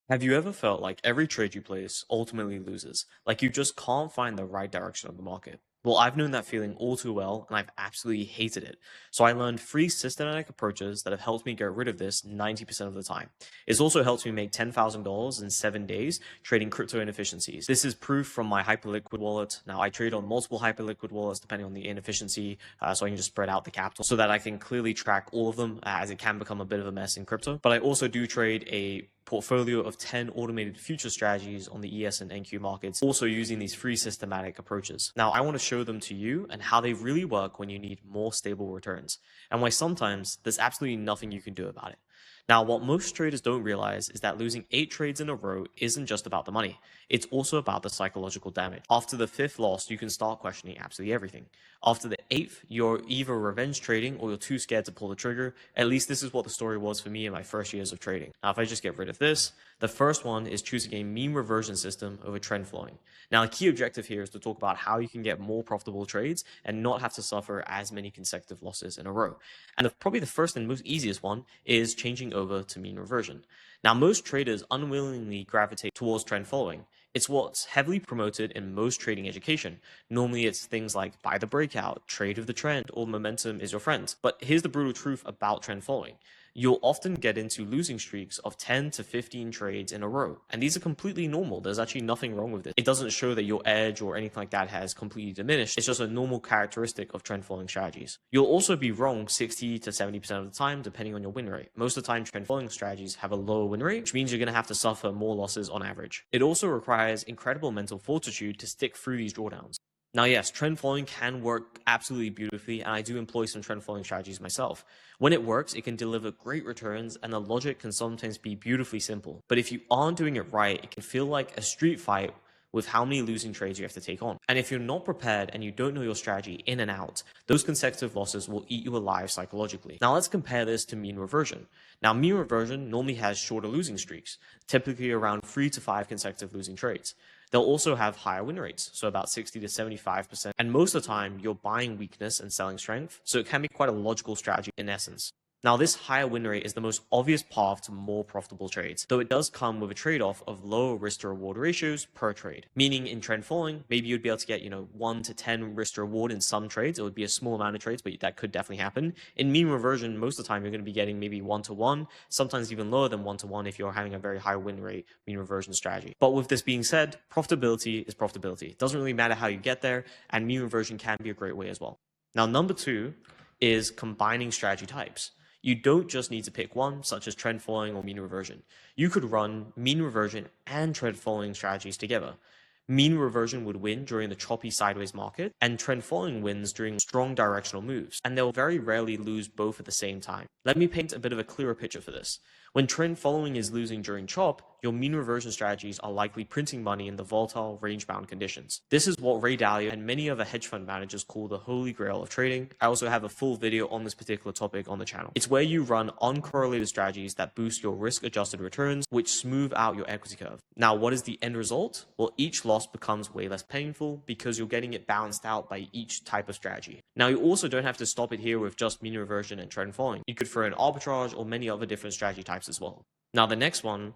Have you ever felt like every trade you place ultimately loses? Like you just can't find the right direction of the market? Well, I've known that feeling all too well, and I've absolutely hated it. So I learned three systematic approaches that have helped me get rid of this 90% of the time. It's also helped me make $10,000 in 7 days trading crypto inefficiencies. This is proof from my Hyperliquid wallet. Now, I trade on multiple Hyperliquid wallets depending on the inefficiency, so I can just spread out the capital so that I can clearly track all of them, as it can become a bit of a mess in crypto. But I also do trade a portfolio of 10 automated future strategies on the ES and NQ markets, also using these three systematic approaches. Now, I want to show them to you and how they really work when you need more stable returns, and why sometimes there's absolutely nothing you can do about it. Now, what most traders don't realize is that losing 8 trades in a row isn't just about the money. It's also about the psychological damage. After the 5th loss, you can start questioning absolutely everything. After the 8th, you're either revenge trading or you're too scared to pull the trigger. At least this is what the story was for me in my first years of trading. Now, if I just get rid of this, the first one is choosing a mean reversion system over trend flowing. Now, a key objective here is to talk about how you can get more profitable trades and not have to suffer as many consecutive losses in a row. And probably the first and most easiest one is changing over to mean reversion. Now, most traders unwillingly gravitate towards trend following. It's what's heavily promoted in most trading education. Normally, it's things like buy the breakout, trade with the trend, or momentum is your friend. But here's the brutal truth about trend following. You'll often get into losing streaks of 10 to 15 trades in a row. And these are completely normal. There's actually nothing wrong with it. It doesn't show that your edge or anything like that has completely diminished. It's just a normal characteristic of trend following strategies. You'll also be wrong 60 to 70% of the time, depending on your win rate. Most of the time, trend following strategies have a lower win rate, which means you're going to have to suffer more losses on average. It also requires incredible mental fortitude to stick through these drawdowns. Now, yes, trend following can work absolutely beautifully, and I do employ some trend following strategies myself. When it works, it can deliver great returns, and the logic can sometimes be beautifully simple. But if you aren't doing it right, it can feel like a street fight with how many losing trades you have to take on. And if you're not prepared and you don't know your strategy in and out, those consecutive losses will eat you alive psychologically. Now, let's compare this to mean reversion. Now, mean reversion normally has shorter losing streaks, typically around 3 to 5 consecutive losing trades. They'll also have higher win rates, so about 60 to 75%. And most of the time, you're buying weakness and selling strength, so it can be quite a logical strategy in essence. Now, this higher win rate is the most obvious path to more profitable trades, though it does come with a trade-off of lower risk to reward ratios per trade. Meaning in trend following, maybe you'd be able to get, 1 to 10 risk to reward in some trades. It would be a small amount of trades, but that could definitely happen. In mean reversion, most of the time you're going to be getting maybe 1 to 1, sometimes even lower than 1 to 1 if you're having a very high win rate mean reversion strategy. But with this being said, profitability is profitability. It doesn't really matter how you get there, and mean reversion can be a great way as well. Now, number 2 is combining strategy types. You don't just need to pick one, such as trend following or mean reversion. You could run mean reversion and trend following strategies together. Mean reversion would win during the choppy sideways market, and trend following wins during strong directional moves, and they'll very rarely lose both at the same time. Let me paint a bit of a clearer picture for this. When trend following is losing during chop, your mean reversion strategies are likely printing money in the volatile, range-bound conditions. This is what Ray Dalio and many other hedge fund managers call the holy grail of trading. I also have a full video on this particular topic on the channel. It's where you run uncorrelated strategies that boost your risk-adjusted returns, which smooth out your equity curve. Now, what is the end result? Well, each loss becomes way less painful because you're getting it balanced out by each type of strategy. Now, you also don't have to stop it here with just mean reversion and trend following. You could throw in arbitrage or many other different strategy types as well. Now, the next one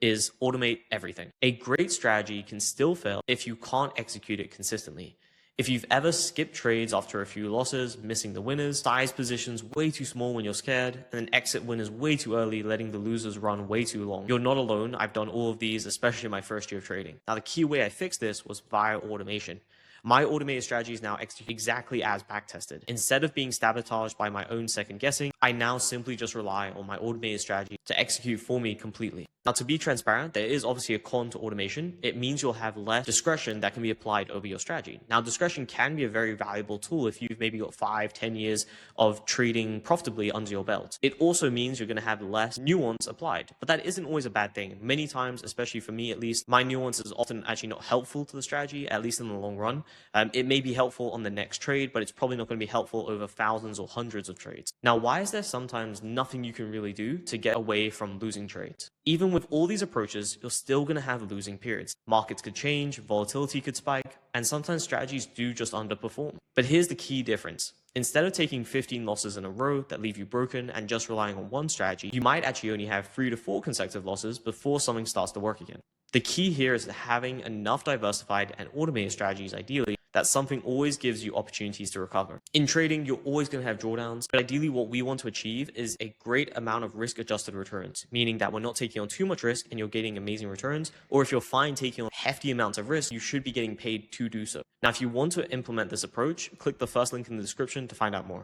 is automate everything. A great strategy can still fail if you can't execute it consistently. If you've ever skipped trades after a few losses, missing the winners, size positions way too small when you're scared, and then exit winners way too early, letting the losers run way too long, you're not alone. I've done all of these, especially in my first year of trading. Now, the key way I fixed this was via automation. My automated strategies now execute exactly as backtested. Instead of being sabotaged by my own second guessing, I now simply just rely on my automated strategy to execute for me completely. Now, to be transparent, there is obviously a con to automation. It means you'll have less discretion that can be applied over your strategy. Now, discretion can be a very valuable tool if you've maybe got 5-10 years of trading profitably under your belt. It also means you're going to have less nuance applied, but that isn't always a bad thing. Many times, especially for me at least, my nuance is often actually not helpful to the strategy, at least in the long run. It may be helpful on the next trade, but it's probably not going to be helpful over thousands or hundreds of trades. Now, why is there sometimes nothing you can really do to get away from losing trades? Even with all these approaches, you're still going to have losing periods. Markets could change, volatility could spike, and sometimes strategies do just underperform. But here's the key difference. Instead of taking 15 losses in a row that leave you broken and just relying on one strategy, you might actually only have 3 to 4 consecutive losses before something starts to work again. The key here is having enough diversified and automated strategies, ideally, that something always gives you opportunities to recover. In trading, you're always going to have drawdowns, but ideally what we want to achieve is a great amount of risk-adjusted returns, meaning that we're not taking on too much risk and you're getting amazing returns, or if you're fine taking on hefty amounts of risk, you should be getting paid to do so. Now, if you want to implement this approach, click the first link in the description to find out more.